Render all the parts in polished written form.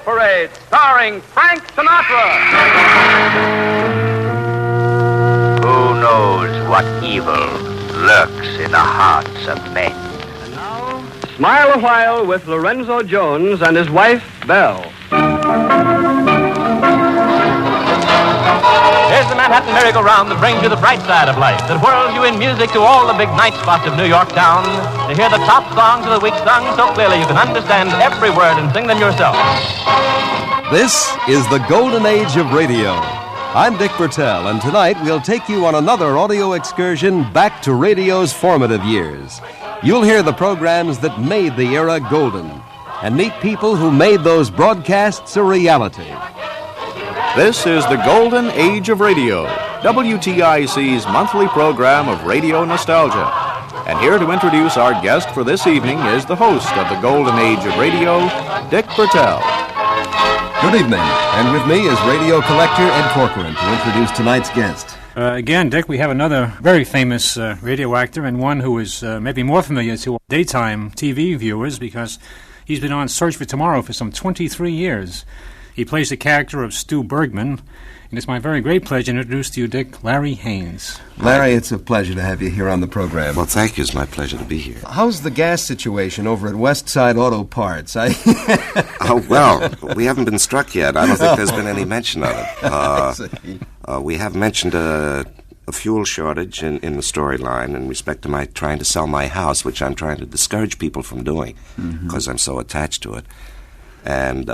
Parade, starring Frank Sinatra. Who knows what evil lurks in the hearts of men? And now, Smile a While with Lorenzo Jones and his wife, Belle. Here's the Manhattan merry-go-round that brings you the bright side of life, that whirls you in music to all the big night spots of New York town, to hear the top songs of the week sung so clearly you can understand every word and sing them yourself. This is the golden age of radio. I'm Dick Bertel, and tonight we'll take you on another audio excursion back to radio's formative years. You'll hear the programs that made the era golden, and meet people who made those broadcasts a reality. This is the Golden Age of Radio, WTIC's monthly program of radio nostalgia. And here to introduce our guest for this evening is the host of the Golden Age of Radio, Dick Bertel. Good evening, and with me is radio collector Ed Corcoran to introduce tonight's guest. Again, Dick, we have another very famous radio actor, and one who is maybe more familiar to daytime TV viewers because he's been on Search for Tomorrow for some 23 years. He plays the character of Stu Bergman, and it's my very great pleasure to introduce to you, Dick, Larry Haines. Larry, it's a pleasure to have you here on the program. Well, thank you. It's my pleasure to be here. How's the gas situation over at West Side Auto Parts? Oh, well, we haven't been struck yet. I don't think there's been any mention of it. We have mentioned a fuel shortage in the storyline in respect to my trying to sell my house, which I'm trying to discourage people from doing because I'm so attached to it. And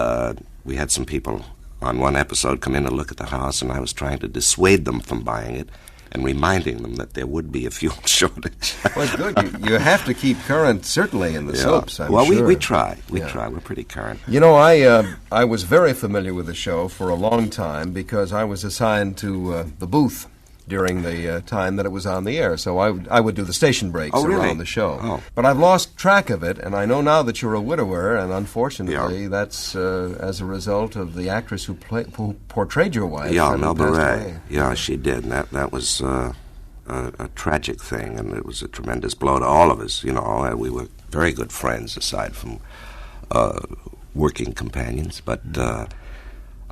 we had some people on one episode come in and look at the house, and I was trying to dissuade them from buying it and reminding them that there would be a fuel shortage. Well, it's good. You have to keep current, certainly, in the soaps, I'm sure. Well, we try. We try. We're pretty current. You know, I was very familiar with the show for a long time because I was assigned to the booth during the time that it was on the air. So I would do the station breaks around the show. Oh. But I've lost track of it, and I know now that you're a widower, and unfortunately that's as a result of the actress who portrayed your wife. Yeah, Melba Ray. Yeah, she did. And that was a tragic thing, and it was a tremendous blow to all of us. You know, we were very good friends aside from working companions, but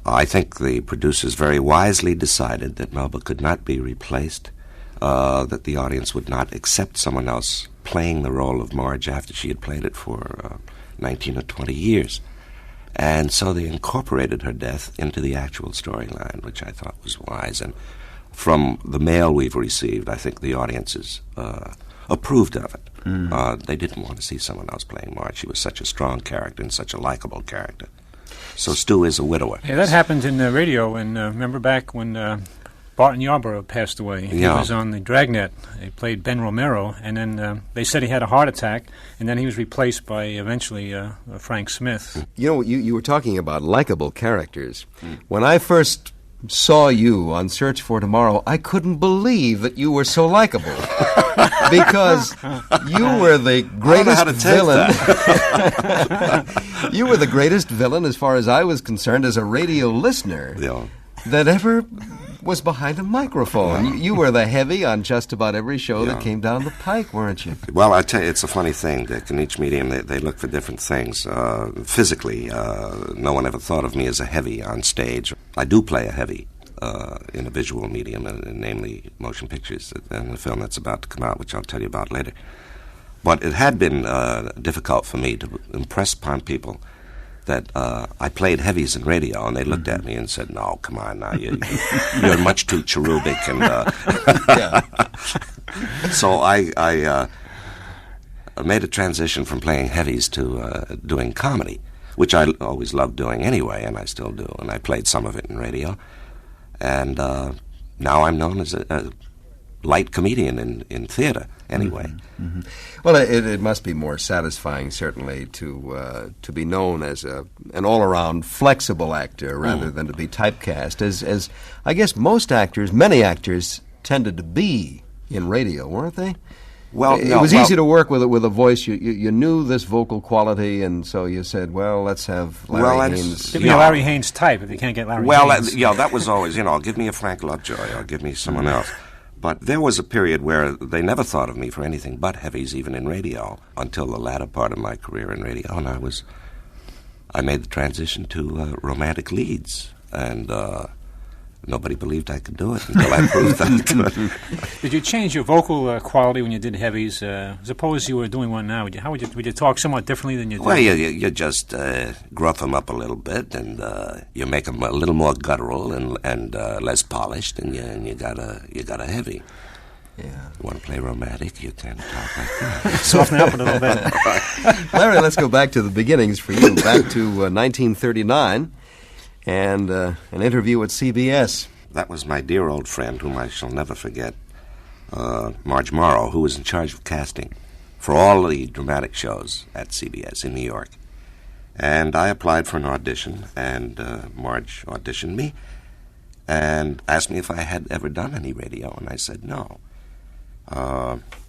I think the producers very wisely decided that Melba could not be replaced, that the audience would not accept someone else playing the role of Marge after she had played it for 19 or 20 years. And so they incorporated her death into the actual storyline, which I thought was wise. And from the mail we've received, I think the audiences approved of it. They didn't want to see someone else playing Marge. She was such a strong character and such a likable character. So Stu is a widower. Yeah, that happened in the radio, and remember back when Barton Yarborough passed away. He was on the Dragnet. He played Ben Romero, and then they said he had a heart attack, and then he was replaced by, eventually, Frank Smith. You know, you were talking about likable characters. When I first saw you on Search for Tomorrow, I couldn't believe that you were so likable. Because you were the greatest villain. You were the greatest villain, as far as I was concerned, as a radio listener that ever was behind a microphone. You were the heavy on just about every show that came down the pike, weren't you? Well, I tell you, it's a funny thing, Dick. In each medium, they look for different things. Physically, no one ever thought of me as a heavy on stage. I do play a heavy in a visual medium, namely motion pictures, and the film that's about to come out, which I'll tell you about later. But it had been difficult for me to impress upon people that I played heavies in radio, and they looked at me and said, "No, come on now, you're much too cherubic." And so I made a transition from playing heavies to doing comedy, which I always loved doing anyway, and I still do. And I played some of it in radio. And now I'm known as a light comedian in theater, anyway. Well, it must be more satisfying, certainly, to be known as an all-around flexible actor rather than to be typecast, as I guess many actors tended to be in radio, weren't they? Well, it was easy to work with a voice. You knew this vocal quality, and so you said, "Well, let's have Larry Haines." Give me a Larry Haines type if you can't get Larry Haines. Well, that was always, give me a Frank Lovejoy or give me someone else. But there was a period where they never thought of me for anything but heavies, even in radio, until the latter part of my career in radio, and I made the transition to romantic leads, and nobody believed I could do it until I proved I could. Did you change your vocal quality when you did heavies? Suppose you were doing one now. Would you talk somewhat differently than you did? Well, you just gruff them up a little bit, and you make them a little more guttural and less polished, and you got a heavy. Yeah. You want to play romantic, you can talk like that. Soften up a little bit. Larry, let's go back to the beginnings for you, back to 1939, and an interview at CBS. That was my dear old friend, whom I shall never forget, Marge Morrow, who was in charge of casting for all the dramatic shows at CBS in New York. And I applied for an audition, and Marge auditioned me and asked me if I had ever done any radio, and I said no.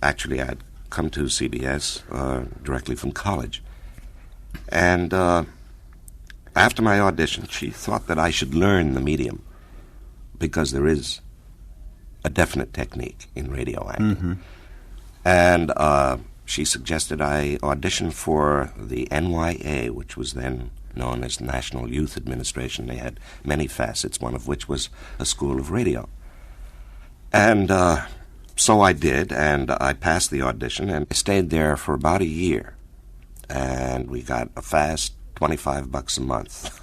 Actually, I had come to CBS directly from college. And after my audition, she thought that I should learn the medium because there is a definite technique in radio acting. Mm-hmm. And she suggested I audition for the NYA, which was then known as the National Youth Administration. They had many facets, one of which was a school of radio. And so I did, and I passed the audition, and I stayed there for about a year. And we got a fast $25 a month.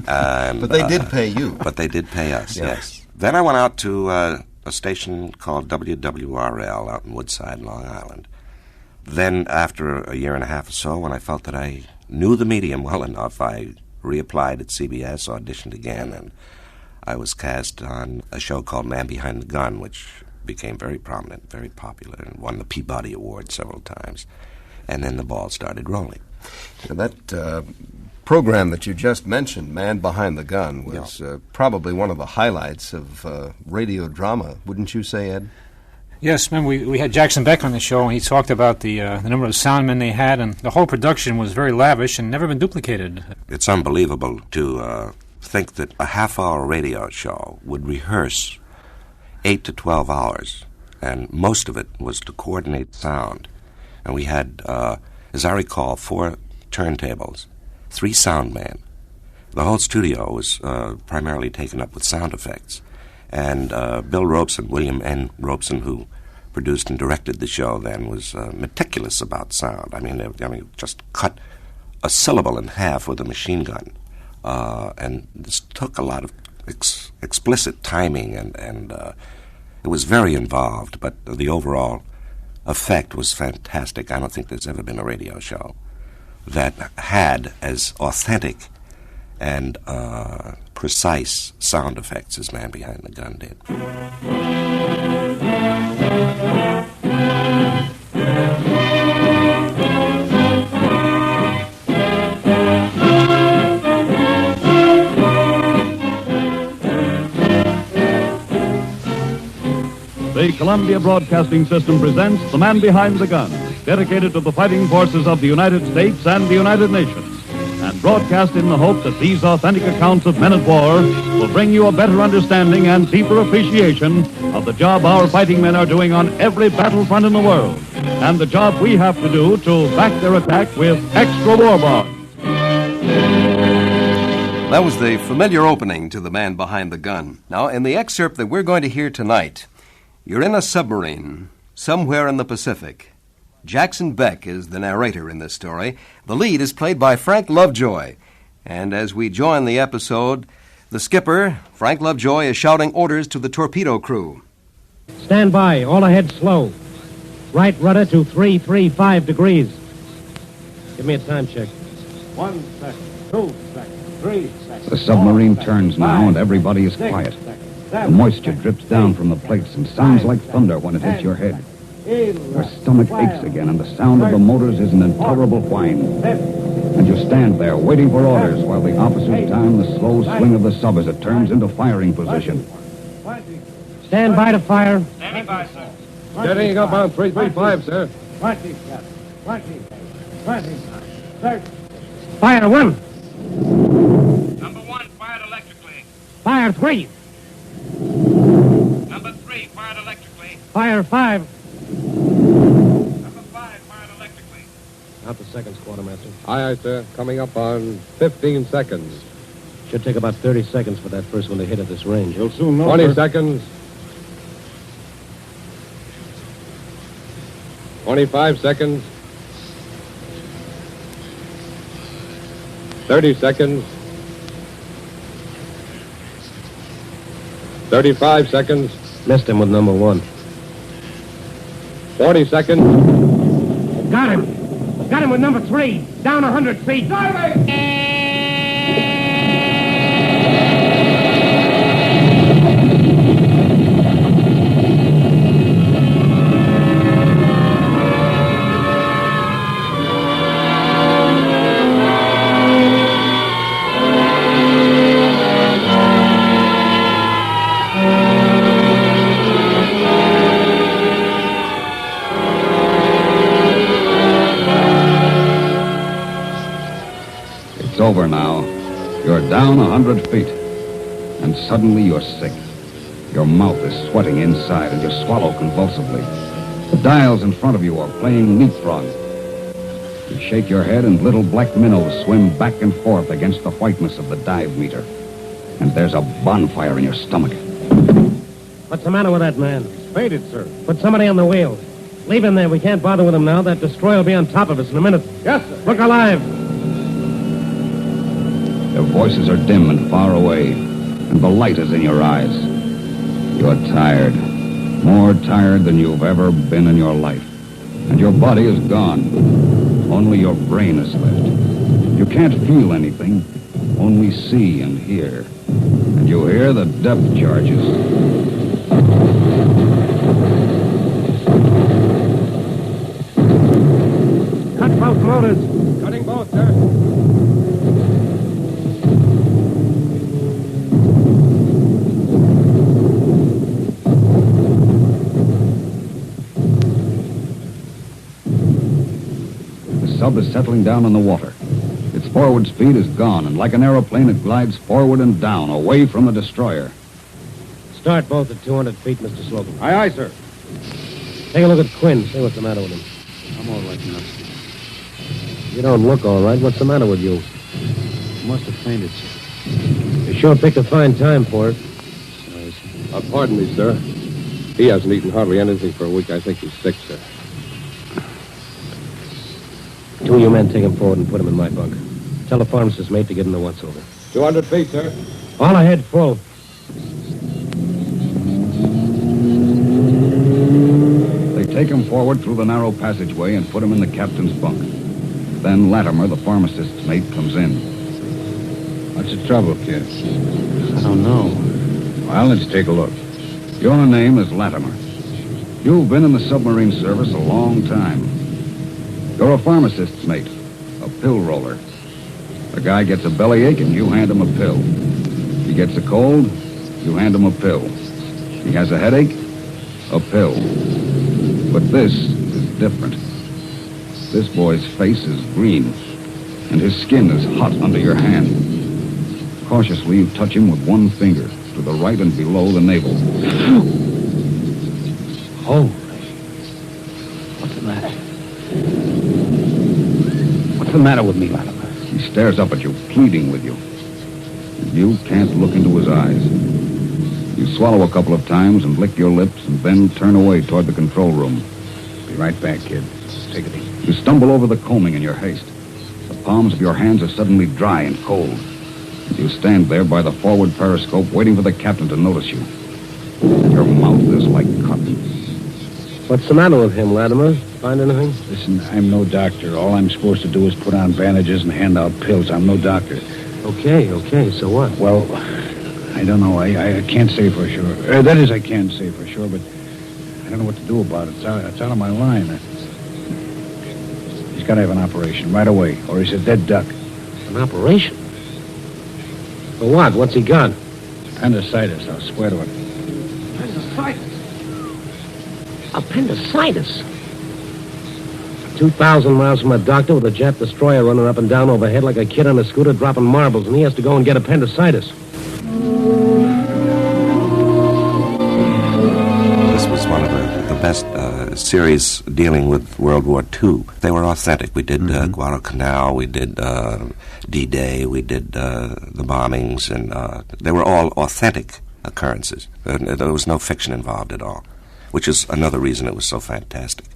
And, But they did pay you. But they did pay us, yes. Then I went out to a station called WWRL out in Woodside, Long Island. Then, after a year and a half or so, when I felt that I knew the medium well enough, I reapplied at CBS, auditioned again, and I was cast on a show called Man Behind the Gun, which became very prominent, very popular, and won the Peabody Award several times. And then the ball started rolling. Now that program that you just mentioned, Man Behind the Gun, was probably one of the highlights of radio drama, wouldn't you say, Ed? Yes, remember we had Jackson Beck on the show, and he talked about the number of soundmen they had, and the whole production was very lavish and never been duplicated. It's unbelievable to think that a half-hour radio show would rehearse 8 to 12 hours, and most of it was to coordinate sound. And we had, as I recall, 4 turntables, 3 soundmen. The whole studio was primarily taken up with sound effects. And Bill Robeson, William N. Robeson, who produced and directed the show then, was meticulous about sound. I mean, just cut a syllable in half with a machine gun. And this took a lot of explicit timing, and it was very involved, but the overall effect was fantastic. I don't think there's ever been a radio show that had as authentic and precise sound effects as Man Behind the Gun did. The Columbia Broadcasting System presents The Man Behind the Gun, dedicated to the fighting forces of the United States and the United Nations, and broadcast in the hope that these authentic accounts of men at war will bring you a better understanding and deeper appreciation of the job our fighting men are doing on every battlefront in the world, and the job we have to do to back their attack with extra war bonds. That was the familiar opening to The Man Behind the Gun. Now, in the excerpt that we're going to hear tonight, you're in a submarine somewhere in the Pacific. Jackson Beck is the narrator in this story. The lead is played by Frank Lovejoy. And as we join the episode, the skipper, Frank Lovejoy, is shouting orders to the torpedo crew. Stand by. All ahead slow. Right rudder to 335 degrees. Give me a time check. 1 second, 2 seconds, 3 seconds. The submarine turns now, and everybody is quiet. The moisture drips down from the plates and sounds like thunder when it hits your head. Your stomach aches again, and the sound of the motors is an intolerable whine. And you stand there waiting for orders while the officers time the slow swing of the sub as it turns into firing position. Stand by to fire. Standing by, sir. Steadying up on 335, sir. 20 seconds, 20 seconds. Fire 1. Number 1 fired electrically. Fire 3. Number 3 fired electrically. Fire 5. Number 5 fired electrically. Out the seconds, Quartermaster. Aye, sir. Coming up on 15 seconds. Should take about 30 seconds for that first one to hit at this range. You'll soon know, 20 seconds. 25 seconds. 30 seconds. 35 seconds. Missed him with number 1. 40 seconds. Got him. Got him with number 3. Down 100 feet. Diving! It's over now. You're down 100 feet. And suddenly you're sick. Your mouth is sweating inside and you swallow convulsively. The dials in front of you are playing leapfrog. You shake your head and little black minnows swim back and forth against the whiteness of the dive meter. And there's a bonfire in your stomach. What's the matter with that man? Fainted, sir. Put somebody on the wheel. Leave him there. We can't bother with him now. That destroyer will be on top of us in a minute. Yes, sir. Look alive. Your voices are dim and far away, and the light is in your eyes. You're tired. More tired than you've ever been in your life. And your body is gone. Only your brain is left. You can't feel anything, only see and hear. And you hear the depth charges. Cut both motors. Cutting both, sir. The sub is settling down on the water. Its forward speed is gone, and like an aeroplane, it glides forward and down, away from the destroyer. Start both at 200 feet, Mr. Slocum. Aye, aye, sir. Take a look at Quinn. See what's the matter with him. I'm all right now. You don't look all right. What's the matter with you? Must have fainted, sir. You sure picked a fine time for it. Pardon me, sir. He hasn't eaten hardly anything for a week. I think he's sick, sir. Two of you men take him forward and put him in my bunk. Tell the pharmacist mate to get him the once-over. 200 feet, sir. All ahead, full. They take him forward through the narrow passageway and put him in the captain's bunk. Then Latimer, the pharmacist's mate, comes in. What's the trouble, kid? I don't know. Well, let's take a look. Your name is Latimer. You've been in the submarine service a long time. You're a pharmacist's mate, a pill roller. A guy gets a bellyache and you hand him a pill. He gets a cold, you hand him a pill. He has a headache, a pill. But this is different. This boy's face is green, and his skin is hot under your hand. Cautiously, you touch him with one finger, to the right and below the navel. Holy. What's the matter? What's the matter with me, Latimer? He stares up at you, pleading with you. You can't look into his eyes. You swallow a couple of times and lick your lips and then turn away toward the control room. Be right back, kid. Take it easy. You stumble over the combing in your haste. The palms of your hands are suddenly dry and cold. You stand there by the forward periscope waiting for the captain to notice you. Your mouth is like cotton. What's the matter with him, Latimer? Find anything? Listen, I'm no doctor. All I'm supposed to do is put on bandages and hand out pills. I'm no doctor. Okay, so what? Well, I don't know. I can't say for sure. That is, I can say for sure, but I don't know what to do about it. It's out of my line. He's got to have an operation right away, or he's a dead duck. An operation? For what? What's he got? Appendicitis, I'll swear to it. Appendicitis? 2,000 miles from a doctor with a jet destroyer running up and down overhead like a kid on a scooter dropping marbles, and he has to go and get appendicitis. This was one of the best series dealing with World War II. They were authentic. We did Guadalcanal, we did D-Day, we did the bombings, and they were all authentic occurrences. There was no fiction involved at all, which is another reason it was so fantastic.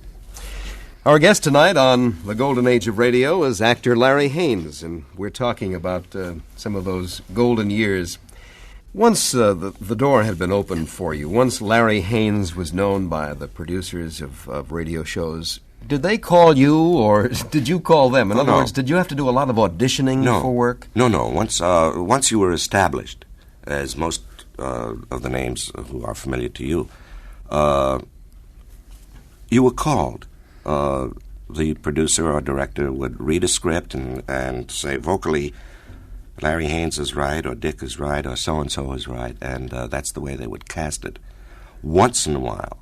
Our guest tonight on the Golden Age of Radio is actor Larry Haines, and we're talking about some of those golden years. Once the door had been opened for you, once Larry Haines was known by the producers of radio shows, did they call you or did you call them? In other words, did you have to do a lot of auditioning for work? No. Once you were established, as most of the names who are familiar to you, you were called. The producer or director would read a script and say vocally, Larry Haines is right, or Dick is right, or so-and-so is right, and that's the way they would cast it. Once in a while,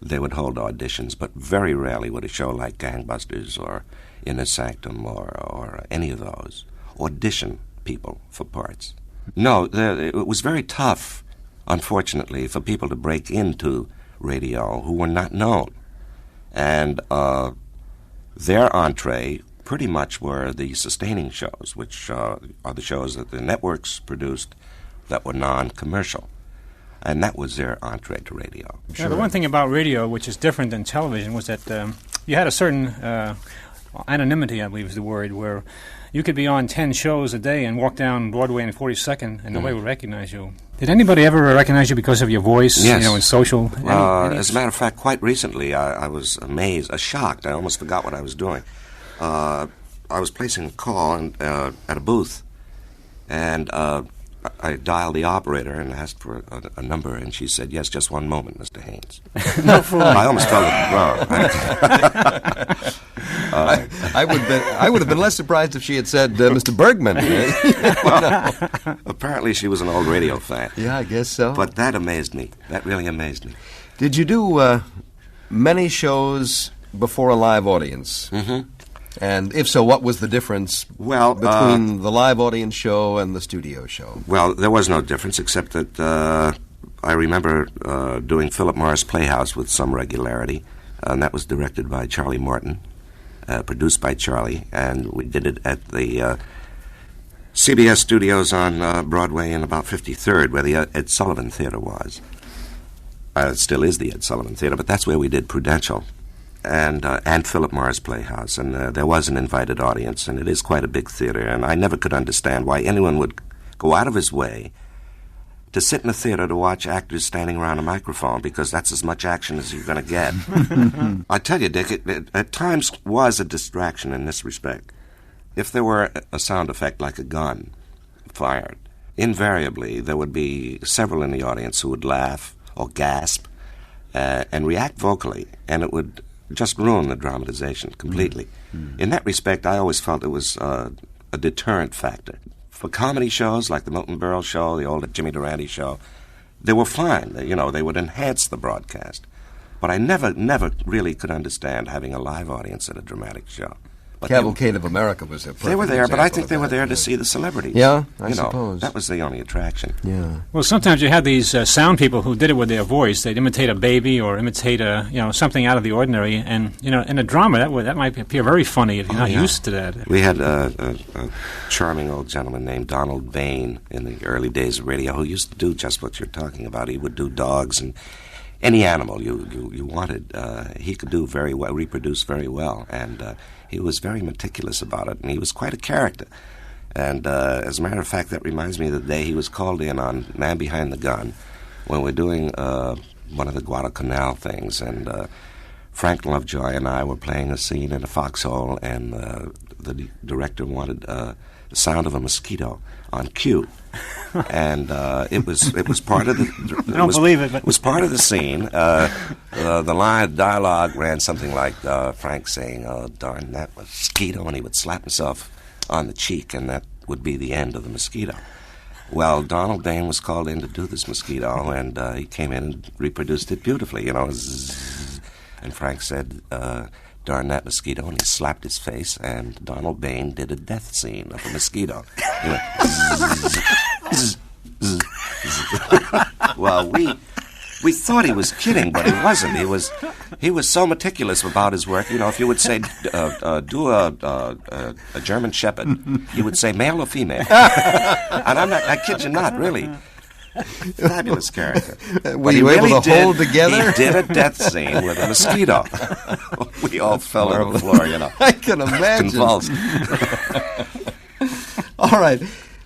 they would hold auditions, but very rarely would a show like Gangbusters or Inner Sanctum or any of those audition people for parts. No, it was very tough, unfortunately, for people to break into radio who were not known. And their entree pretty much were the sustaining shows, which are the shows that the networks produced that were non-commercial. And that was their entree to radio. Sure. The one thing about radio, which is different than television, was that you had a certain anonymity, I believe is the word, where you could be on 10 shows a day and walk down Broadway in 42nd and nobody would recognize you. Did anybody ever recognize you because of your voice, yes. In social? As a matter of fact, quite recently, I was amazed, shocked. I almost forgot what I was doing. I was placing a call at a booth, and I dialed the operator and asked for a number, and she said, "Yes, just one moment, Mr. Haines." No fool. I almost fell to the ground. I would have been less surprised if she had said Mr. Bergman. Well, apparently she was an old radio fan. Yeah, I guess so. But that amazed me. That really amazed me. Did you do many shows before a live audience? Mm-hmm. And if so, what was the difference between the live audience show and the studio show? Well, there was no difference, except that I remember doing Philip Morris Playhouse with some regularity, and that was directed by Charlie Morton, produced by Charlie, and we did it at the CBS studios on Broadway in about 53rd, where the Ed Sullivan Theater was. It still is the Ed Sullivan Theater, but that's where we did Prudential. And Philip Morris Playhouse, and there was an invited audience, and it is quite a big theater, and I never could understand why anyone would go out of his way to sit in a theater to watch actors standing around a microphone, because that's as much action as you're going to get. I tell you, Dick, it at times was a distraction in this respect. If there were a sound effect like a gun fired, invariably there would be several in the audience who would laugh or gasp and react vocally, and it would just ruin the dramatization completely. Mm-hmm. In that respect, I always felt it was a deterrent factor. For comedy shows like the Milton Berle show, the old Jimmy Durante show, they were fine. They would enhance the broadcast. But I never really could understand having a live audience at a dramatic show. But Cavalcade of America was a perfect They were there, but I think they were there to to see the celebrities. Yeah, I suppose. That was the only attraction. Yeah. Well, sometimes you had these sound people who did it with their voice. They'd imitate a baby or imitate something out of the ordinary, and in a drama that might appear very funny if you're not used to that. We had a charming old gentleman named Donald Bain in the early days of radio who used to do just what you're talking about. He would do dogs and any animal you wanted. He could do very well, reproduce very well, and he was very meticulous about it, and he was quite a character. And as a matter of fact, that reminds me of the day he was called in on Man Behind the Gun when we're doing one of the Guadalcanal things, and Frank Lovejoy and I were playing a scene in a foxhole, and the director wanted the sound of a mosquito on cue. And it was part of the. I don't believe it, but it was part of the scene. The dialogue ran something like Frank saying, "Oh, darn that mosquito," and he would slap himself on the cheek, and that would be the end of the mosquito. Well, Donald Bain was called in to do this mosquito, and he came in and reproduced it beautifully. Zzz, and Frank said, "Darn that mosquito," and he slapped his face, and Donald Bain did a death scene of a mosquito. He went, zzz, zzz, zzz, zzz. Well, We thought he was kidding, but he wasn't. He was so meticulous about his work. You know, if you would say, do a German Shepherd, you would say male or female. And I kid you not, really. Fabulous character. Were you able to hold together? He did a death scene with a mosquito. We all fell on the floor, you know. I can imagine. Convulsed. All right.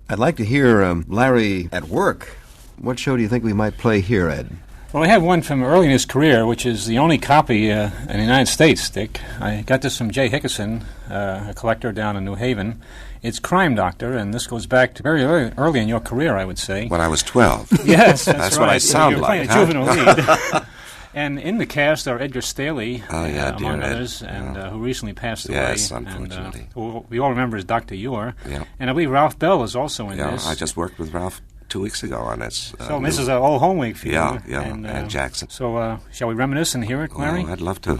I'd like to hear Larry at work. What show do you think we might play here, Ed? Well, I have one from early in his career, which is the only copy in the United States, Dick. I got this from Jay Hickerson, a collector down in New Haven. It's Crime Doctor, and this goes back to very early in your career, I would say. When I was 12. Yes, that's right. what I sound like. You're playing a juvenile lead. And in the cast are Edgar Staley, among others, and who recently passed away. Yes, unfortunately. And, who we all remember as Dr. G.A.O.R. Yeah. And I believe Ralph Bell is also in this. I just worked with Ralph 2 weeks ago on this. So this is an old home week for you. Yeah, and Jackson. So shall we reminisce and hear it, Larry? Well, I'd love to.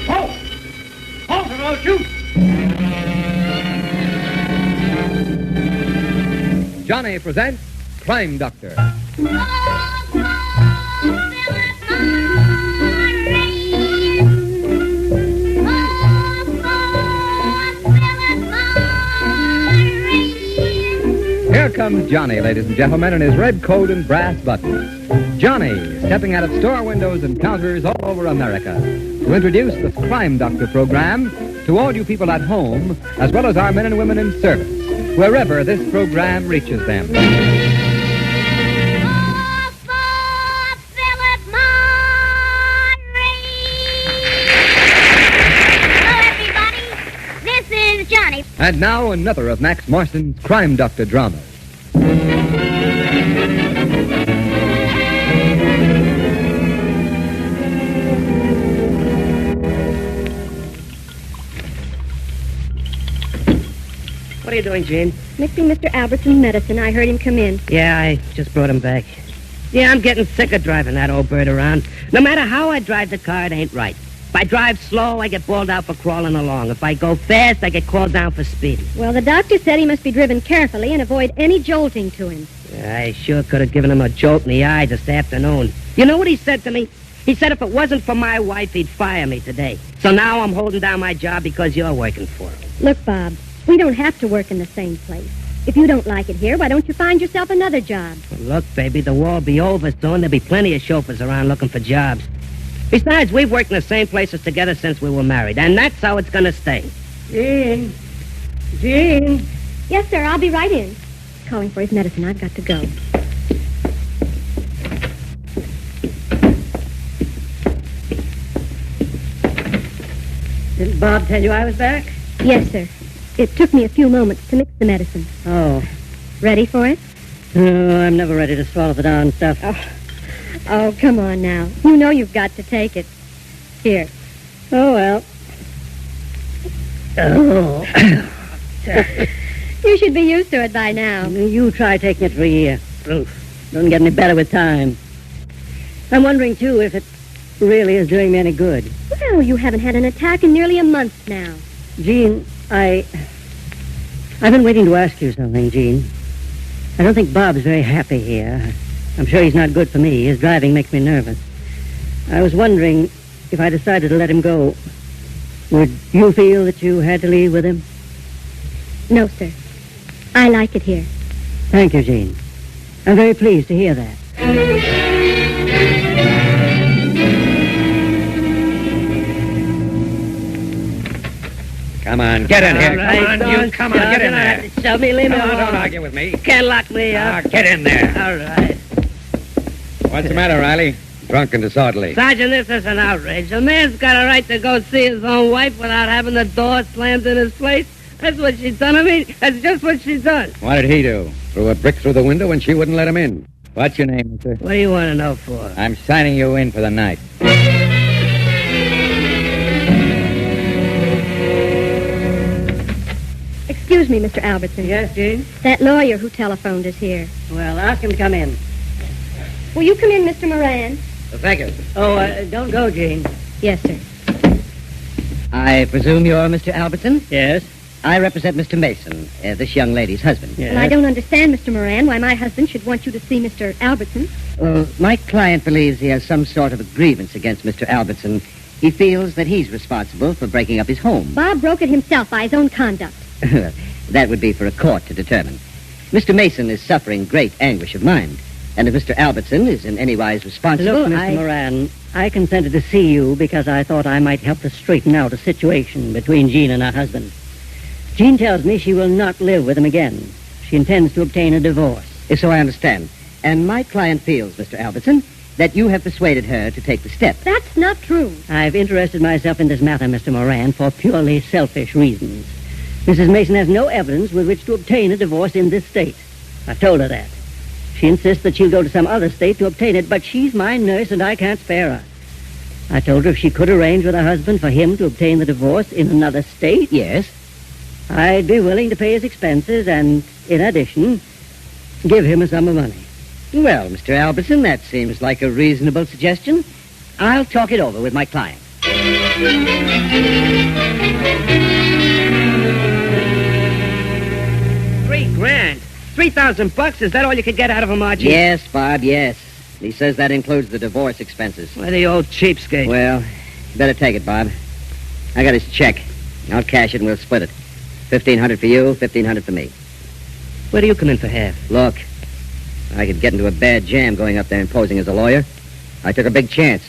Halt and I'll shoot! Johnny presents Crime Doctor. Here comes Johnny, ladies and gentlemen, in his red coat and brass buttons. Johnny, stepping out of store windows and counters all over America to introduce the Crime Doctor program to all you people at home, as well as our men and women in service, wherever this program reaches them. Johnny. And now another of Max Morson's Crime Doctor dramas. What are you doing, Jean? Mixing Mr. Albertson's medicine. I heard him come in. Yeah, I just brought him back. Yeah, I'm getting sick of driving that old bird around. No matter how I drive the car, it ain't right. If I drive slow, I get bawled out for crawling along. If I go fast, I get called down for speeding. Well, the doctor said he must be driven carefully and avoid any jolting to him. I sure could have given him a jolt in the eye this afternoon. You know what he said to me? He said if it wasn't for my wife, he'd fire me today. So now I'm holding down my job because you're working for him. Look, Bob, we don't have to work in the same place. If you don't like it here, why don't you find yourself another job? Well, look, baby, the war'll be over soon. There'll be plenty of chauffeurs around looking for jobs. Besides, we've worked in the same places together since we were married, and that's how it's going to stay. Jean. Yes, sir, I'll be right in. Calling for his medicine. I've got to go. Didn't Bob tell you I was back? Yes, sir. It took me a few moments to mix the medicine. Oh. Ready for it? Oh, I'm never ready to swallow the darn stuff. Oh, come on now. You know you've got to take it. Here. Oh, well. Oh. You should be used to it by now. You try taking it for a year. Oof. Doesn't get any better with time. I'm wondering, too, if it really is doing me any good. Well, you haven't had an attack in nearly a month now. Jean, I've been waiting to ask you something, Jean. I don't think Bob's very happy here. I'm sure he's not good for me. His driving makes me nervous. I was wondering if I decided to let him go, would you feel that you had to leave with him? No, sir. I like it here. Thank you, Jean. I'm very pleased to hear that. Come on, get in here. Right, Come on, get in there. Shove me, leave me No, alone. don't argue with me. You can't lock me up. Get in there. All right. What's the matter, Riley? Drunk and disorderly. Sergeant, this is an outrage. A man's got a right to go see his own wife without having the door slammed in his face. That's what she's done to me. That's just what she's done. What did he do? Threw a brick through the window and she wouldn't let him in. What's your name, sir? What do you want to know for? I'm signing you in for the night. Excuse me, Mr. Albertson. Yes, Jean? That lawyer who telephoned is here. Well, ask him to come in. Will you come in, Mr. Moran? Thank you. Oh, don't go, Jean. Yes, sir. I presume you're Mr. Albertson? Yes. I represent Mr. Mason, this young lady's husband. Well, I don't understand, Mr. Moran, why my husband should want you to see Mr. Albertson. Well, my client believes he has some sort of a grievance against Mr. Albertson. He feels that he's responsible for breaking up his home. Bob broke it himself by his own conduct. That would be for a court to determine. Mr. Mason is suffering great anguish of mind. And if Mr. Albertson is in any wise responsible... Look, Mr. Moran, I consented to see you because I thought I might help to straighten out a situation between Jean and her husband. Jean tells me she will not live with him again. She intends to obtain a divorce. So I understand. And my client feels, Mr. Albertson, that you have persuaded her to take the step. That's not true. I've interested myself in this matter, Mr. Moran, for purely selfish reasons. Mrs. Mason has no evidence with which to obtain a divorce in this state. I've told her that. She insists that she'll go to some other state to obtain it, but she's my nurse and I can't spare her. I told her if she could arrange with her husband for him to obtain the divorce in another state... Yes? I'd be willing to pay his expenses and, in addition, give him a sum of money. Well, Mr. Albertson, that seems like a reasonable suggestion. I'll talk it over with my client. $3,000. $3,000? Is that all you could get out of him, Archie? Yes, Bob, yes. He says that includes the divorce expenses. Why, the old cheapskate. Well, you better take it, Bob. I got his check. I'll cash it and we'll split it. $1,500 for you, $1,500 for me. Where do you come in for half? Look, I could get into a bad jam going up there and posing as a lawyer. I took a big chance.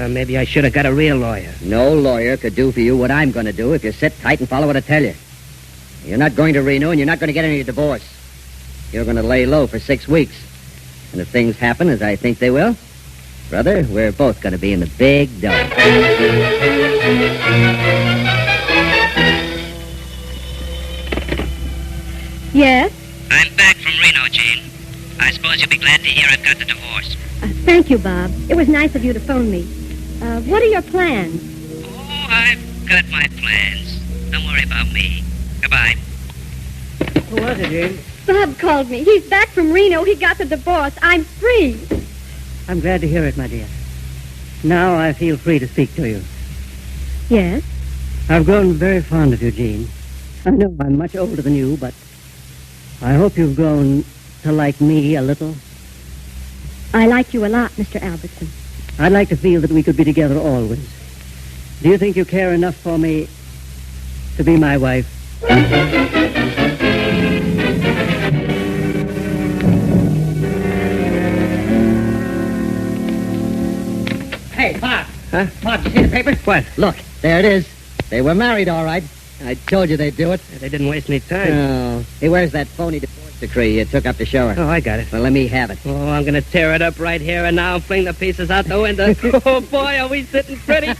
Maybe I should have got a real lawyer. No lawyer could do for you what I'm going to do if you sit tight and follow what I tell you. You're not going to Reno and you're not going to get any divorce. You're going to lay low for 6 weeks. And if things happen as I think they will, brother, we're both going to be in the big dough. Yes? I'm back from Reno, Jean. I suppose you'll be glad to hear I've got the divorce. Thank you, Bob. It was nice of you to phone me. What are your plans? Oh, I've got my plans. Don't worry about me. Goodbye. Who was it, Jean? Bob called me. He's back from Reno. He got the divorce. I'm free. I'm glad to hear it, my dear. Now I feel free to speak to you. Yes? I've grown very fond of you, Jean. I know I'm much older than you, but I hope you've grown to like me a little. I like you a lot, Mr. Albertson. I'd like to feel that we could be together always. Do you think you care enough for me to be my wife? Hey, Bob. Huh? Bob, you see the paper? What? Look, there it is. They were married, all right. I told you they'd do it. They didn't waste any time. Oh. Hey, where's that phony divorce decree you took up to show her? Oh, I got it. Well, let me have it. Oh, I'm going to tear it up right here and now and fling the pieces out the window. Oh, boy, are we sitting pretty.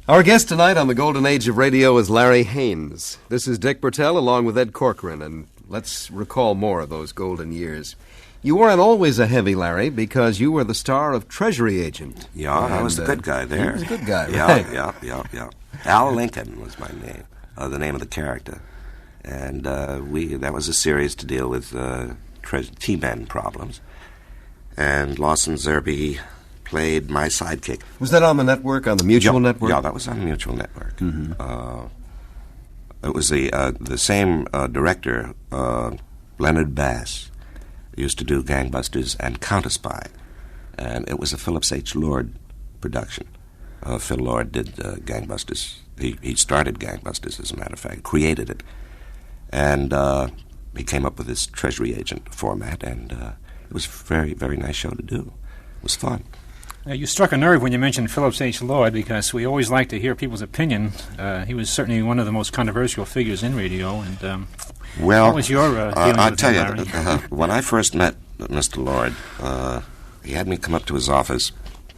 Our guest tonight on the Golden Age of Radio is Larry Haines. This is Dick Bertell along with Ed Corcoran, and let's recall more of those golden years. You weren't always a heavy, Larry, because you were the star of Treasury Agent. Yeah, I was the good guy there. You was a good guy, yeah, right? Yeah. Al Lincoln was my name, the name of the character. And that was a series to deal with T-men problems. And Lawson Zerbe played my sidekick. Was that on the network, on the Mutual Network? Yeah, that was on the Mutual Network. Mm-hmm. It was the same director, Leonard Bass, used to do Gangbusters and Counter-Spy. And it was a Phillips H. Lord production. Phil Lord did Gangbusters. He started Gangbusters, as a matter of fact, created it. And he came up with this Treasury Agent format, and it was a very, very nice show to do. It was fun. You struck a nerve when you mentioned Phillips H. Lord, because we always like to hear people's opinion. He was certainly one of the most controversial figures in radio. And what was your dealings I'll with tell him, you, Larry? when I first met Mr. Lord, he had me come up to his office.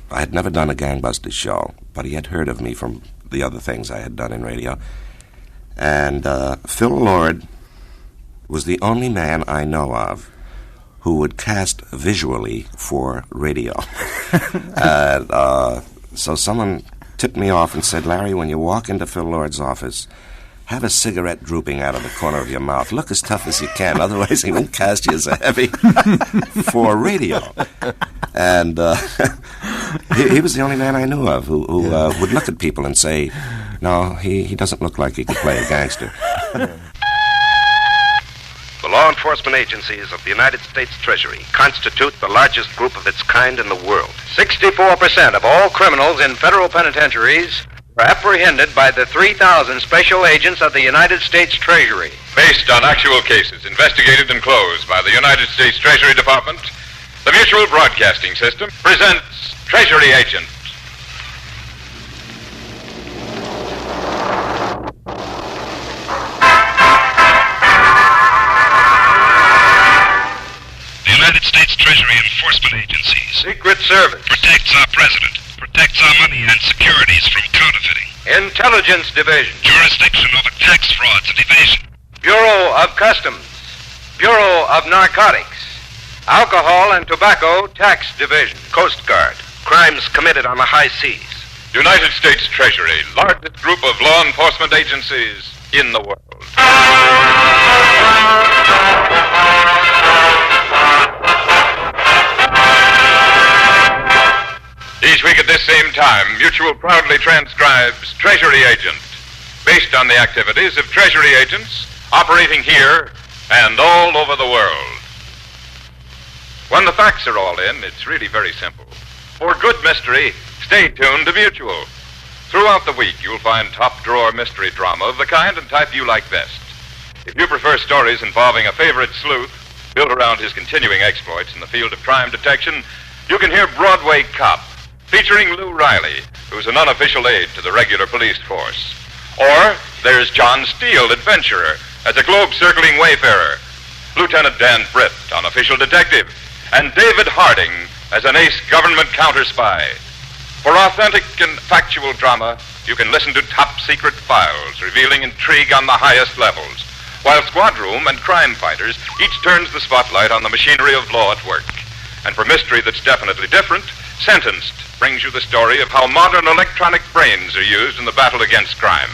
I had never done a Gangbusters show, but he had heard of me from the other things I had done in radio. And Phil Lord was the only man I know of who would cast visually for radio. And so someone tipped me off and said, Larry, when you walk into Phil Lord's office, have a cigarette drooping out of the corner of your mouth. Look as tough as you can, otherwise he won't cast you as a heavy for radio. And He was the only man I knew of who would look at people and say, no, he doesn't look like he could play a gangster. The law enforcement agencies of the United States Treasury constitute the largest group of its kind in the world. 64% of all criminals in federal penitentiaries were apprehended by the 3,000 special agents of the United States Treasury. Based on actual cases investigated and closed by the United States Treasury Department, the Mutual Broadcasting System presents Treasury Agent. The United States Treasury Enforcement Agencies. Secret Service. Protects our president. Protects our money and securities from counterfeiting. Intelligence Division. Jurisdiction over tax frauds and evasion. Bureau of Customs. Bureau of Narcotics. Alcohol and Tobacco Tax Division. Coast Guard. Crimes committed on the high seas. United States Treasury, largest group of law enforcement agencies in the world. Each week at this same time, Mutual proudly transcribes Treasury Agent, based on the activities of Treasury agents operating here and all over the world. When the facts are all in, it's really very simple. For good mystery, stay tuned to Mutual. Throughout the week, you'll find top-drawer mystery drama of the kind and type you like best. If you prefer stories involving a favorite sleuth built around his continuing exploits in the field of crime detection, you can hear Broadway Cop, featuring Lou Riley, who's an unofficial aide to the regular police force. Or there's John Steele, adventurer, as a globe-circling wayfarer, Lieutenant Dan Britt, unofficial detective, and David Harding as an ace government counter-spy. For authentic and factual drama, you can listen to top-secret files revealing intrigue on the highest levels, while Squad Room and Crime Fighters each turns the spotlight on the machinery of law at work. And for mystery that's definitely different, Sentenced brings you the story of how modern electronic brains are used in the battle against crime.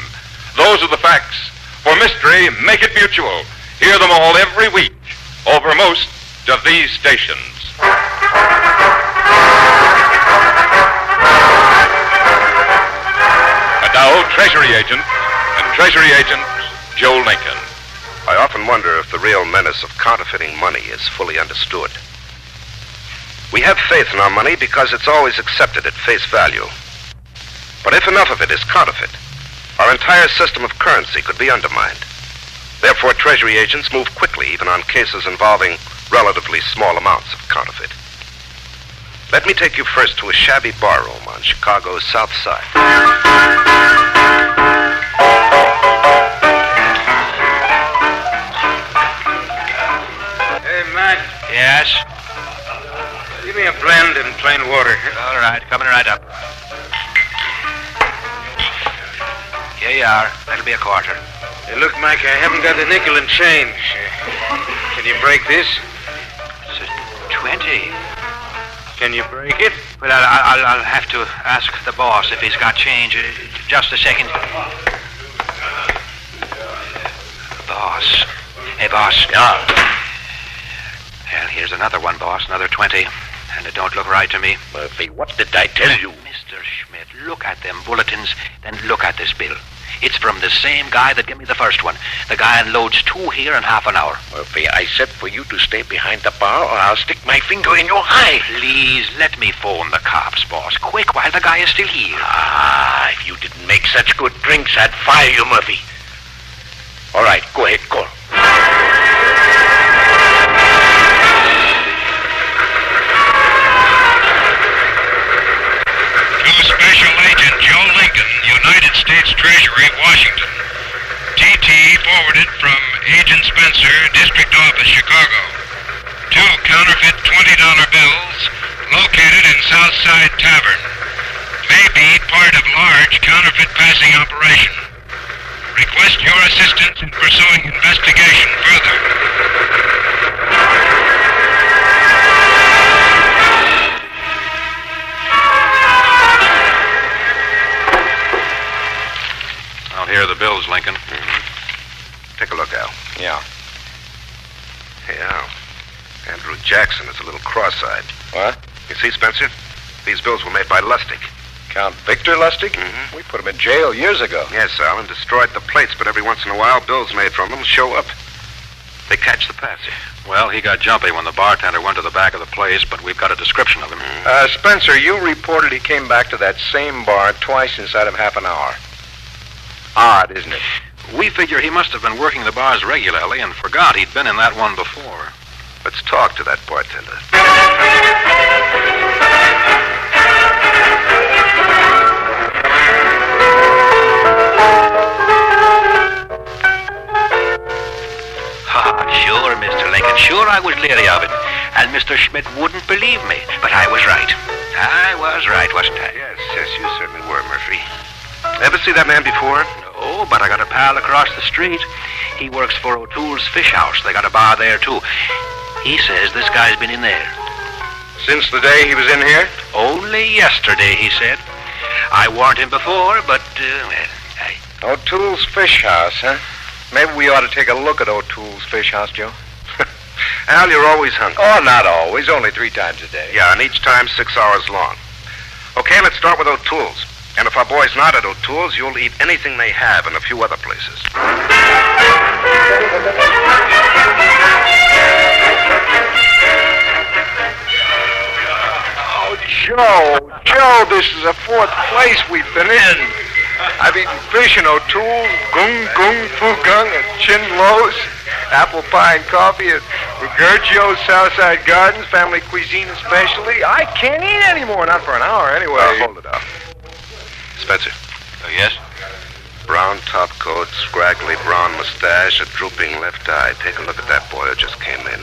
Those are the facts. For mystery, make it Mutual. Hear them all every week over most of these stations. And now, Treasury Agent and Treasury Agent Joe Lincoln. I often wonder if the real menace of counterfeiting money is fully understood. We have faith in our money because it's always accepted at face value. But if enough of it is counterfeit, our entire system of currency could be undermined. Therefore, Treasury agents move quickly even on cases involving relatively small amounts of counterfeit. Let me take you first to a shabby barroom on Chicago's South Side. Hey, Mac. Yes? Give me a blend and plain water. All right, coming right up. Here you are. That'll be a quarter. Hey, look, Mac, I haven't got a nickel and change. Can you break this? It's a 20. Can you break it? Well, I'll have to ask the boss if he's got change. Just a second. Boss. Hey, boss. Yeah. Well, here's another one, boss. Another 20. And it don't look right to me. Murphy, what did I tell you? Mr. Schmidt, look at them bulletins, then look at this bill. It's from the same guy that gave me the first one. The guy unloads 2 here in half an hour. Murphy, I said for you to stay behind the bar or I'll stick my finger in your eye. Please, let me phone the cops, boss. Quick, while the guy is still here. Ah, if you didn't make such good drinks, I'd fire you, Murphy. All right, go ahead, call. Special Agent Joe Lincoln, United States Treasury, Washington. TT forwarded from Agent Spencer, District Office, Chicago. 2 counterfeit $20 bills located in Southside Tavern. May be part of large counterfeit passing operation. Request your assistance in pursuing investigation further. Here are the bills, Lincoln. Mm-hmm. Take a look, Al. Yeah. Hey, Al. Andrew Jackson is a little cross-eyed. What? You see, Spencer? These bills were made by Lustig. Count Victor Lustig? Mm-hmm. We put him in jail years ago. Yes, Al, and destroyed the plates, but every once in a while, bills made from them show up. They catch the patsy. Well, he got jumpy when the bartender went to the back of the place, but we've got a description of him. Spencer, you reported he came back to that same bar twice inside of half an hour. Odd, isn't it? We figure he must have been working the bars regularly and forgot he'd been in that one before. Let's talk to that bartender. Sure, Mr. Lincoln. Sure, I was leery of it. And Mr. Schmidt wouldn't believe me. But I was right. I was right, wasn't I? Yes, you certainly were, Murphy. Ever see that man before? No, but I got a pal across the street. He works for O'Toole's Fish House. They got a bar there, too. He says this guy's been in there. Since the day he was in here? Only yesterday, he said. I warned him before, but, O'Toole's Fish House, huh? Maybe we ought to take a look at O'Toole's Fish House, Joe. Al, you're always hungry. Oh, not always. Only 3 times a day. Yeah, and each time 6 hours long. Okay, let's start with O'Toole's. And if our boy's not at O'Toole's, you'll eat anything they have in a few other places. Oh, Joe, this is the 4th place we've been in. I've eaten fish in O'Toole's, gung, fugung, and chin lows, apple pie and coffee at Rugergio's Southside Gardens, family cuisine especially. I can't eat anymore, not for an hour anyway. Hold it up. Spencer. Yes? Brown top coat, scraggly brown mustache, a drooping left eye. Take a look at that boy who just came in.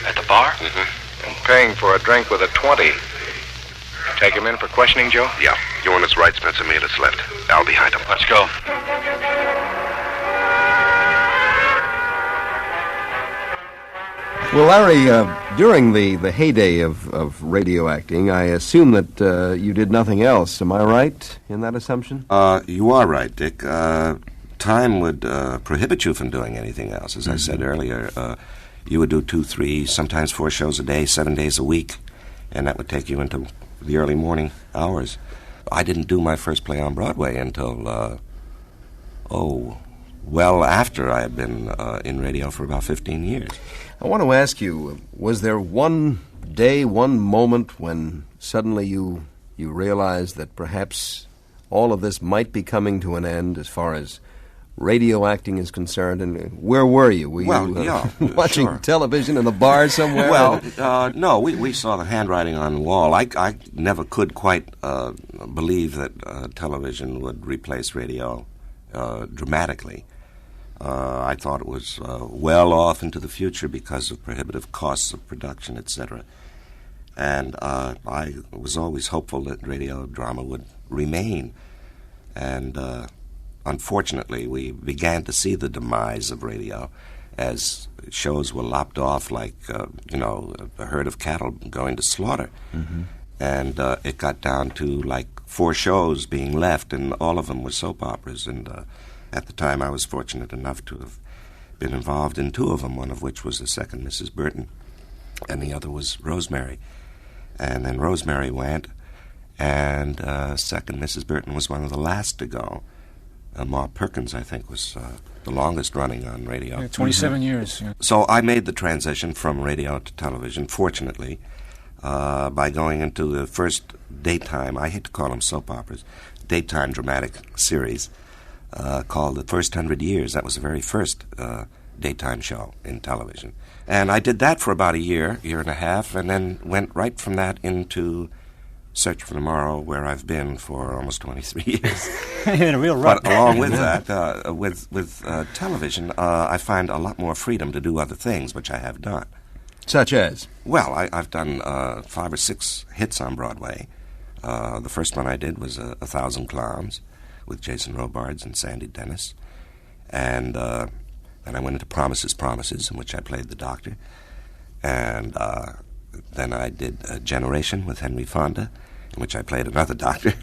At the bar? Mm-hmm. And paying for a drink with a 20. Take him in for questioning, Joe? Yeah. You on his right, Spencer, me at his left. Al behind him. Let's go. Well, Larry, during the heyday of radio acting, I assume that you did nothing else. Am I right in that assumption? You are right, Dick. Time would prohibit you from doing anything else. As I said earlier, you would do 2, 3, sometimes 4 shows a day, 7 days a week, and that would take you into the early morning hours. I didn't do my first play on Broadway until, well after I had been in radio for about 15 years. I want to ask you, was there one day, one moment when suddenly you realized that perhaps all of this might be coming to an end as far as radio acting is concerned? And where were you? Were you watching television in a bar somewhere? Well, no, we saw the handwriting on the wall. I never could quite believe that television would replace radio dramatically. I thought it was well off into the future because of prohibitive costs of production, etc. And I was always hopeful that radio drama would remain. And unfortunately, we began to see the demise of radio as shows were lopped off like, a herd of cattle going to slaughter. Mm-hmm. And it got down to like 4 shows being left, and all of them were soap operas. And at the time, I was fortunate enough to have been involved in 2 of them, one of which was the second Mrs. Burton, and the other was Rosemary. And then Rosemary went, and second Mrs. Burton was one of the last to go. Ma Perkins, I think, was the longest running on radio. Yeah, 27 years. Yeah. So I made the transition from radio to television, fortunately, by going into the first daytime, I hate to call them soap operas, daytime dramatic series called The First 100 Years. That was the very first daytime show in television. And I did that for about a year and a half, and then went right from that into Search for Tomorrow, where I've been for almost 23 years. In a real rut. But along with that, with television, I find a lot more freedom to do other things, which I have done. Such as? Well, I've done 5 or 6 hits on Broadway. The first one I did was 1,000 Clowns with Jason Robards and Sandy Dennis. And then I went into Promises, Promises, in which I played the doctor. And then I did Generation with Henry Fonda, in which I played another doctor.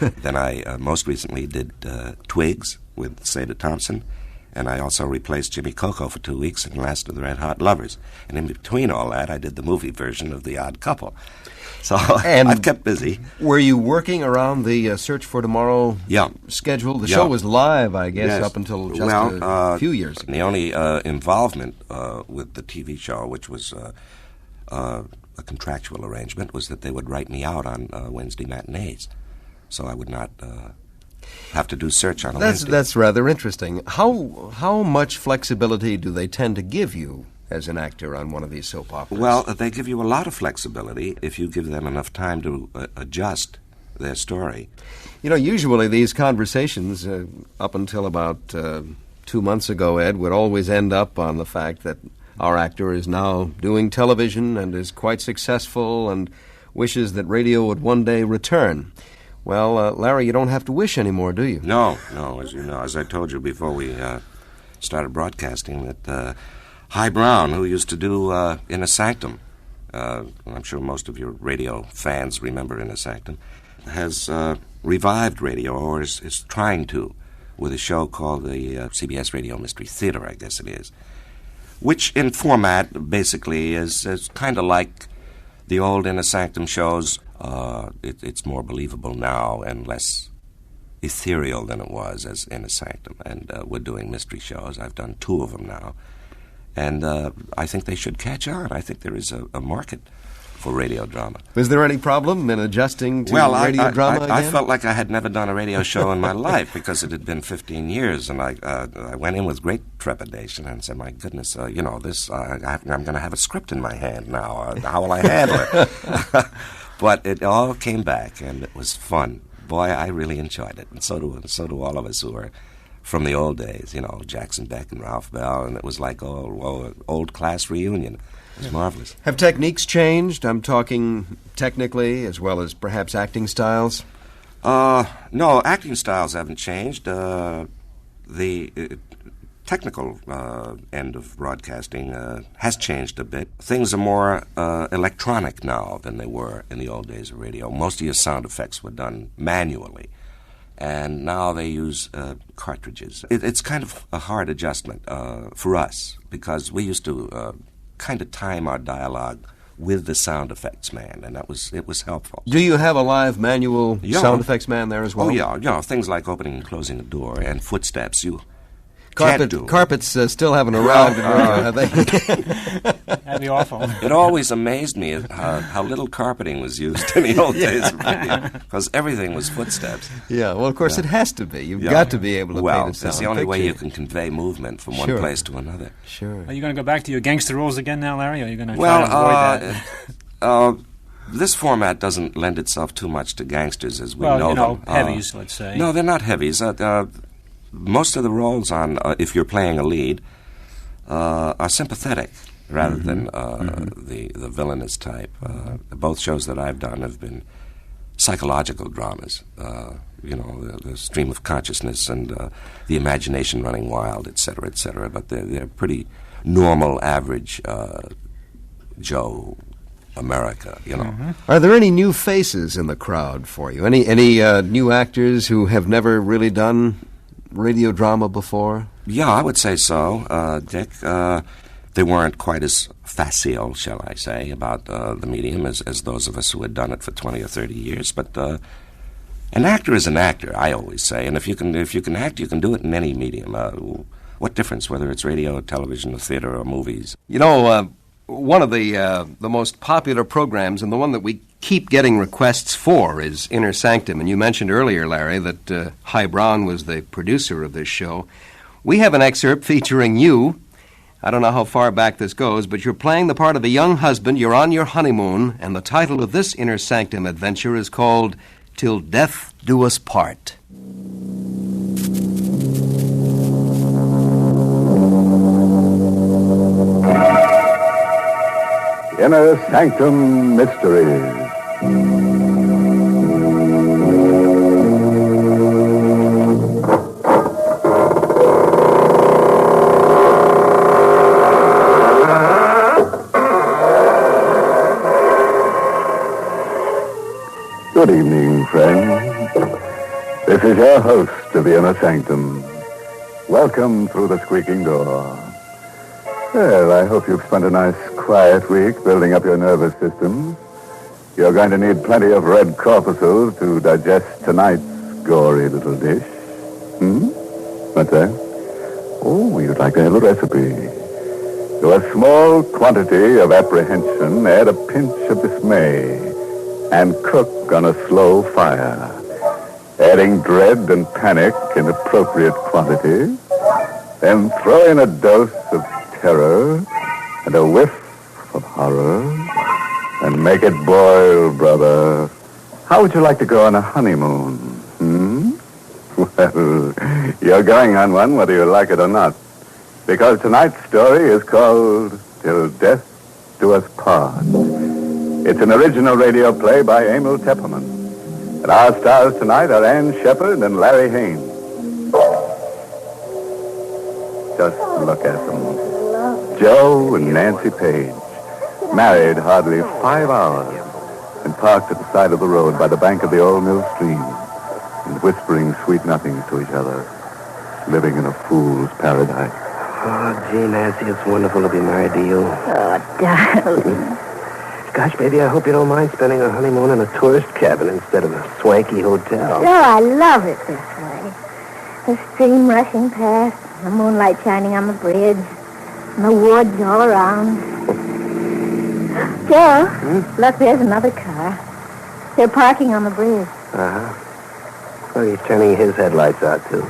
Then I most recently did Twigs with Seda Thompson. And I also replaced Jimmy Coco for 2 weeks in Last of the Red Hot Lovers. And in between all that, I did the movie version of The Odd Couple. So I've kept busy. Were you working around the Search for Tomorrow schedule? The show was live, I guess, up until just a few years ago. The only involvement with the TV show, which was a contractual arrangement, was that they would write me out on Wednesday matinees. So I would not have to do Search on a Wednesday. That's rather interesting. How much flexibility do they tend to give you as an actor on one of these soap operas? Well, they give you a lot of flexibility if you give them enough time to adjust their story. You know, usually these conversations, up until about 2 months ago, Ed, would always end up on the fact that our actor is now doing television and is quite successful and wishes that radio would one day return. Well, Larry, you don't have to wish anymore, do you? No, as you know, as I told you before we started broadcasting, that High Brown, who used to do Inner Sanctum, I'm sure most of your radio fans remember Inner Sanctum, has revived radio, or is trying to, with a show called the CBS Radio Mystery Theater, I guess it is, which in format basically is kind of like the old Inner Sanctum shows. It's more believable now and less ethereal than it was as Inner Sanctum. And we're doing mystery shows. I've done 2 of them now. And I think they should catch on. I think there is a market for radio drama. Was there any problem in adjusting to radio drama again? I felt like I had never done a radio show in my life because it had been 15 years, and I went in with great trepidation and said, my goodness, I'm going to have a script in my hand now. How will I handle it? But it all came back, and it was fun. Boy, I really enjoyed it, and so do all of us who are from the old days, you know, Jackson Beck and Ralph Bell, and it was like old class reunion. It was marvelous. Have techniques changed? I'm talking technically as well as perhaps acting styles? No, acting styles haven't changed. The technical end of broadcasting has changed a bit. Things are more electronic now than they were in the old days of radio. Most of your sound effects were done manually, and now they use cartridges. It's kind of a hard adjustment for us, because we used to kind of time our dialogue with the sound effects man, and it was helpful. Do you have a live manual sound effects man there as well? Oh, yeah. You know, things like opening and closing a door and footsteps. Carpets still haven't arrived in radio, have they? That'd be awful. It always amazed me how little carpeting was used in the old days of radio, because everything was footsteps. Yeah, well, of course it has to be. You've got to be able to paint a sound picture. That's the only way you can convey movement from one place to another. Sure. Are you going to go back to your gangster roles again now, Larry, or are you going to try to avoid that? This format doesn't lend itself too much to gangsters as we know them. Heavies, let's say. No, they're not heavies. Most of the roles on, if you're playing a lead, are sympathetic rather than the villainous type. Both shows that I've done have been psychological dramas. The stream of consciousness and the imagination running wild, et cetera, but they're pretty normal, average Joe America, you know. Mm-hmm. Are there any new faces in the crowd for you? Any new actors who have never really done radio drama before? Yeah, I would say so, Dick. They weren't quite as facile, shall I say, about the medium as those of us who had done it for 20 or 30 years. But an actor is an actor, I always say. And if you can act, you can do it in any medium. What difference, whether it's radio, television, or theater, or movies? You know, one of the most popular programs, and the one that we keep getting requests for, is Inner Sanctum. And you mentioned earlier, Larry, that High Brown was the producer of this show. We have an excerpt featuring you. I don't know how far back this goes, but you're playing the part of a young husband. You're on your honeymoon, and the title of this Inner Sanctum adventure is called Till Death Do Us Part. Inner Sanctum Mysteries. Good evening, friends. This is your host of the Inner Sanctum, Welcome through the squeaking door. Well, I hope you've spent a nice, quiet week building up your nervous system. You're going to need plenty of red corpuscles to digest tonight's gory little dish. What's that? Oh, you'd like to have a recipe. To a small quantity of apprehension, add a pinch of dismay and cook on a slow fire. Adding dread and panic in appropriate quantity. Then throw in a dose of terror and a whiff of horror and make it boil, brother. How would you like to go on a honeymoon? Well, you're going on one whether you like it or not. Because tonight's story is called Till Death Do Us Part. It's an original radio play by Emil Tepperman. And our stars tonight are Ann Shepard and Larry Haines. Just look at them. Joe and Nancy Page, married hardly 5 hours, and parked at the side of the road by the bank of the old mill stream, and whispering sweet nothings to each other, living in a fool's paradise. Oh, gee, Nancy, it's wonderful to be married to you. Oh, darling. Gosh, baby, I hope you don't mind spending a honeymoon in a tourist cabin instead of a swanky hotel. Oh, I love it this way. The stream rushing past, the moonlight shining on the bridge, and the woods all around. Joe, look, there's another car. They're parking on the bridge. Uh-huh. Well, he's turning his headlights out, too.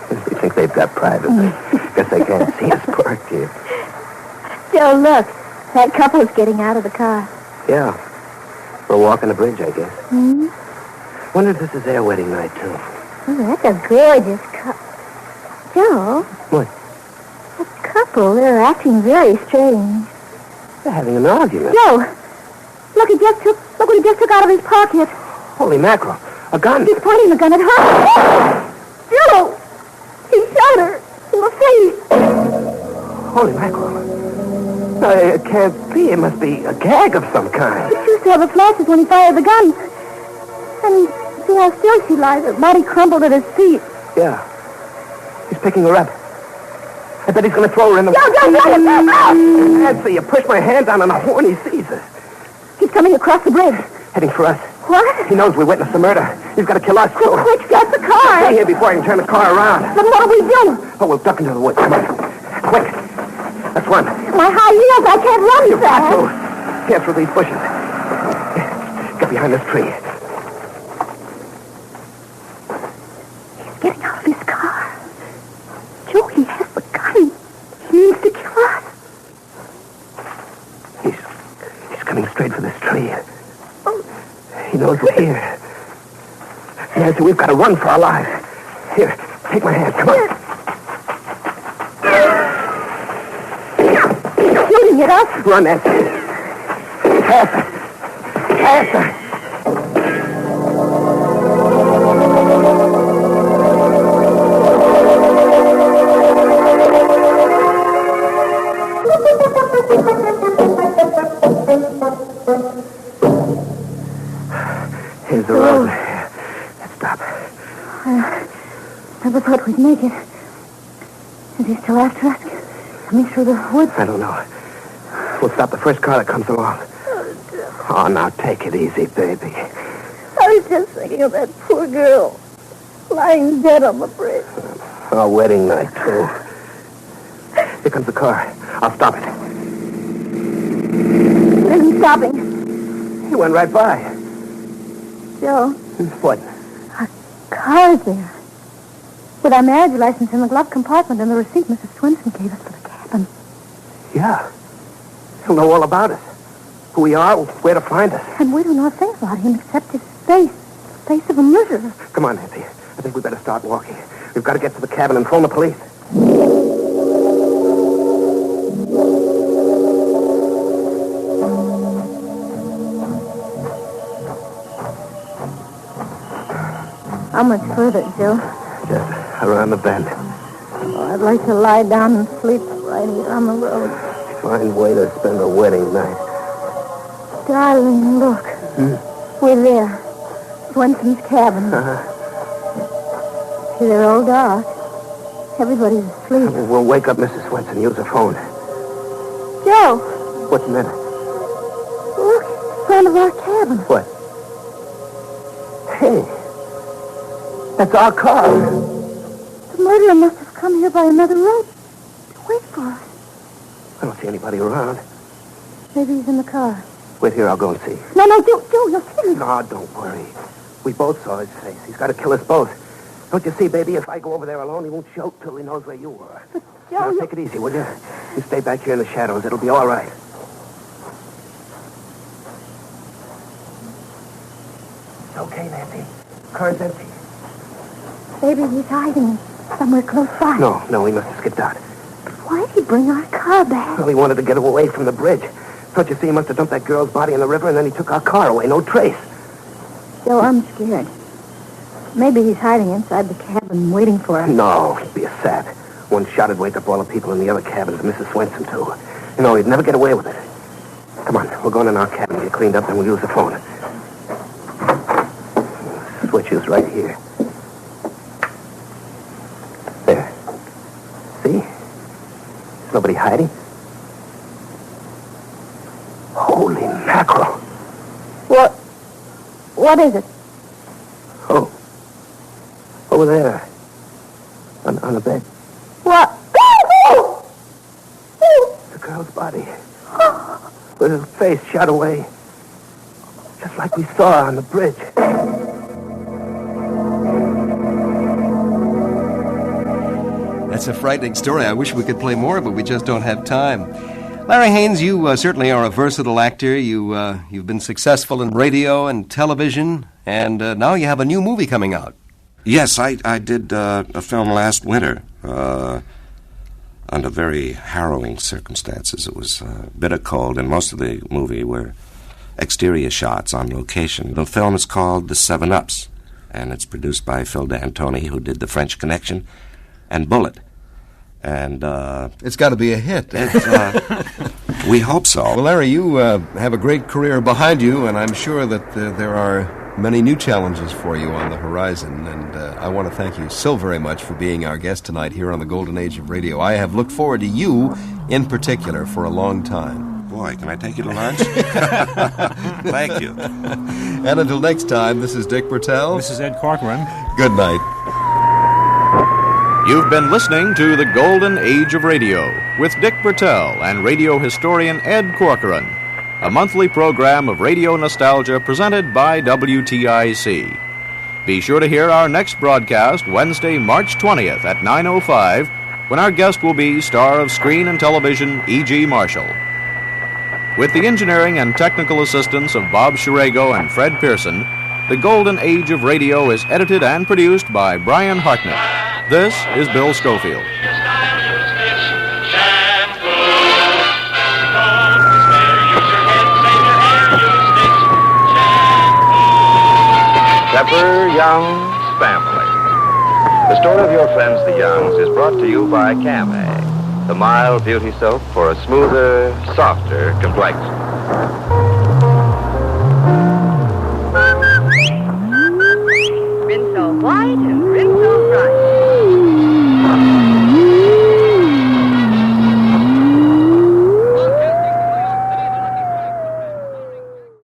They think they've got privacy. Guess they can't see us parked here. Joe, look. That couple's getting out of the car. Yeah. We're walking the bridge, I guess. Wonder if this is their wedding night, too. Oh, that's a gorgeous couple. Joe? What? That couple, they're acting very strange. They're having an argument. Joe! Look what he just took out of his pocket. Holy mackerel. A gun. He's pointing the gun at her. Joe! He shot her in the face. Holy mackerel. It can't be. It must be a gag of some kind. He used to have the flashes when he fired the gun. And see how still she lies, her body crumpled at his feet. Yeah. He's picking her up. I bet he's going to throw her in the... Don't let him! Nancy, you push my hand down on the horn, he sees her. He's coming across the bridge. Heading for us. What? He knows we witnessed the murder. He's got to kill us, too. Well, quick, get the car. Stay here before I can turn the car around. Then what do we do? Oh, we'll duck into the woods. Come on. Quick. Let's run. My high heels, I can't run You've fast. got to. Here through these bushes. Get behind this tree. He's getting out of his car. Joe, he has the gun. He means to kill us. He's coming straight for this tree. He knows we're here. Nancy, we've got to run for our lives. Here, take my hand. Come on. Shooting at us? Run, Nancy. Faster. Faster. Here's the road. Let's stop. I never thought we'd make it. Is he still after us? Coming through the woods? I don't know. We'll stop the first car that comes along. Oh, now take it easy, baby. I was just thinking of that poor girl lying dead on the bridge. Our wedding night, too. Here comes the car. I'll stop it. Isn't stopping. He went right by. Joe, What? our car's there. With our marriage license in the glove compartment and the receipt Mrs. Swinson gave us for the cabin. Yeah. He'll know all about us. Who we are, where to find us. And we don't know a thing about him except his face. The face of a murderer. Come on, Nancy. I think we better start walking. We've got to get to the cabin and phone the police. How much further, Joe? Just around the bend. Oh, I'd like to lie down and sleep right here on the road. Fine way to spend a wedding night. Darling, look. We're there. Swenson's cabin. Uh-huh. See, they're all dark. Everybody's asleep. We'll wake up Mrs. Swenson. Use her phone. Joe, What's the matter? look, it's in front of our cabin. What? Hey, that's our car. The murderer must have come here by another road to wait for us. I don't see anybody around. Maybe he's in the car. Wait here, I'll go and see. No, Joe, you'll see him. No, don't worry. We both saw his face. He's got to kill us both. Don't you see, baby, if I go over there alone, he won't show till he knows where you were. Joe, Now, take it easy, will you? You stay back here in the shadows. It'll be all right. It's okay, Nancy. Car's empty. Maybe he's hiding somewhere close by. No, he must have skipped out. Why'd he bring our car back? Well, he wanted to get away from the bridge. Don't you see, he must have dumped that girl's body in the river, and then he took our car away. No trace. Joe, I'm scared. Maybe he's hiding inside the cabin waiting for us. No, he'd be a sap. One shot would wake up all the people in the other cabins, Mrs. Swenson, too. You know, he'd never get away with it. Come on, we'll go in our cabin, get cleaned up, and we'll use the phone. Switch is right here. There. See? There's nobody hiding. Holy mackerel. What is it? Oh. Over there. On the bed. What? The girl's body. With her face shot away. Just like we saw on the bridge. That's a frightening story. I wish we could play more, but we just don't have time. Larry Haines, you certainly are a versatile actor. You've been successful in radio and television, and now you have a new movie coming out. Yes, I did a film last winter under very harrowing circumstances. It was bitter cold, and most of the movie were exterior shots on location. The film is called The 7-Ups, and it's produced by Phil D'Antoni, who did The French Connection and Bullet. And it's got to be a hit. We hope so. Well, Larry, you have a great career behind you, and I'm sure that there are many new challenges for you on the horizon. And I want to thank you so very much for being our guest tonight here on the Golden Age of Radio. I have looked forward to you in particular for a long time. Boy, can I take you to lunch? Thank you. And until next time, this is Dick Bertel. This is Ed Corcoran. Good night. You've been listening to The Golden Age of Radio with Dick Bertel and radio historian Ed Corcoran, a monthly program of radio nostalgia presented by WTIC. Be sure to hear our next broadcast Wednesday, March 20th at 9:05, when our guest will be star of screen and television E.G. Marshall. With the engineering and technical assistance of Bob Schirago and Fred Pearson, The Golden Age of Radio is edited and produced by Brian Hartnett. This is Bill Schofield. Pepper Young's Family. The story of your friends, the Youngs, is brought to you by Cam-A, the mild beauty soap for a smoother, softer complexion.